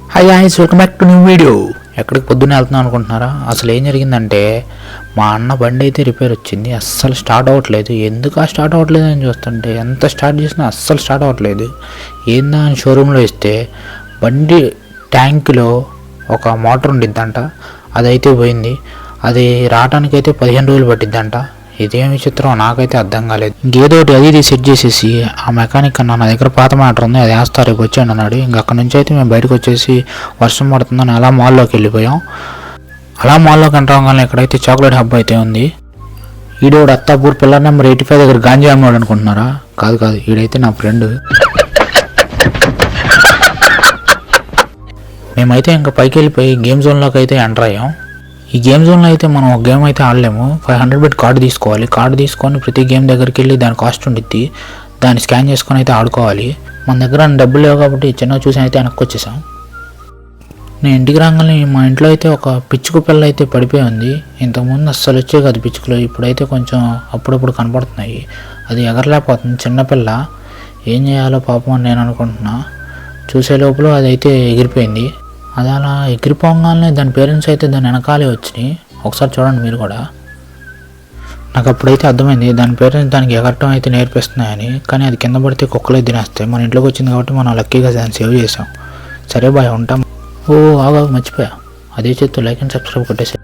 Hi guys, welcome back to new video. ఎక్కడికి పొద్దున్న వెళ్తున్నాం అనుకుంటున్నారా? అసలు ఏం జరిగిందంటే మా అన్న బండి అయితే రిపేర్ వచ్చింది. అస్సలు స్టార్ట్ అవ్వట్లేదు. ఎందుకు స్టార్ట్ అవ్వట్లేదు అని చూస్తుంటే ఎంత స్టార్ట్ చేసినా అస్సలు స్టార్ట్ అవ్వట్లేదు. ఏందా అని షోరూంలో ఇస్తే బండి ట్యాంకులో ఒక మోటార్ ఉండిద్దంట, అదైతే పోయింది. అది రావడానికైతే 15 రోజులు పట్టిద్దంట. ఇదేమి చిత్రం నాకైతే అర్థం కాలేదు. ఇంకేదోటి అది సెట్ చేసేసి ఆ మెకానిక్ అన్న నా దగ్గర పాత మ్యాటర్ ఉంది, అది వేస్తా రేపు వచ్చాను అన్నాడు. ఇంక అక్కడ నుంచి అయితే మేము బయటకు వచ్చేసి వర్షం పడుతుందని అలా మాల్లోకి వెళ్ళిపోయాం. అలా మాల్లోకి ఎంటరాగానే ఇక్కడైతే చాక్లెట్ హబ్ అయితే ఉంది. ఈడోడు అత్తాపూర్ పిల్లర్ నెంబర్ 85 దగ్గర గాంజా అమ్మాడు అనుకుంటున్నారా? కాదు కాదు, ఈడైతే నా ఫ్రెండ్. మేమైతే ఇంకా పైకి వెళ్ళిపోయి గేమ్ జోన్లోకి అయితే ఎంటర్ అయ్యాం. ఈ గేమ్ జోన్లో అయితే మనం ఒక గేమ్ అయితే ఆడలేము. 500 బిట్ కార్డు తీసుకోవాలి. కార్డు తీసుకొని ప్రతి గేమ్ దగ్గరికి వెళ్ళి దాని కాస్ట్ ఉండిద్ది, దాన్ని స్కాన్ చేసుకొని అయితే ఆడుకోవాలి. మన దగ్గర డబ్బులు లేవు కాబట్టి చిన్నగా చూసి అయితే వెనక్కి వచ్చేసాం. నేను ఇంటికి రాగానే మా ఇంట్లో అయితే ఒక పిచ్చుకు పిల్ల అయితే పడిపోయి ఉంది. ఇంతకుముందు అస్సలు వచ్చే కాదు పిచ్చుకలు, ఇప్పుడైతే కొంచెం అప్పుడప్పుడు కనపడుతున్నాయి. అది ఎగరలేకపోతుంది చిన్నపిల్ల. ఏం చేయాలో పాపం అని నేను అనుకుంటున్నా. చూసే లోపల అదైతే ఎగిరిపోయింది. అది అలా ఎగిరిపోగానే దాని పేరెంట్స్ అయితే దాని వెనకాలే వచ్చినాయి. ఒకసారి చూడండి మీరు కూడా. నాకు అప్పుడైతే అర్థమైంది దాని పేరెంట్స్ దానికి ఎగరటం అయితే నేర్పిస్తున్నాయని. కానీ అది కింద పడితే కుక్కలే తినేస్తాయి. మన ఇంట్లోకి వచ్చింది కాబట్టి మనం లక్కీగా దాన్ని సేవ్ చేసాం. సరే బాయ్, ఉంటాం. ఓ ఆగా మర్చిపోయా, అదే చేస్తూ లైక్ అండ్ సబ్స్క్రైబ్ కొట్టేసాయి.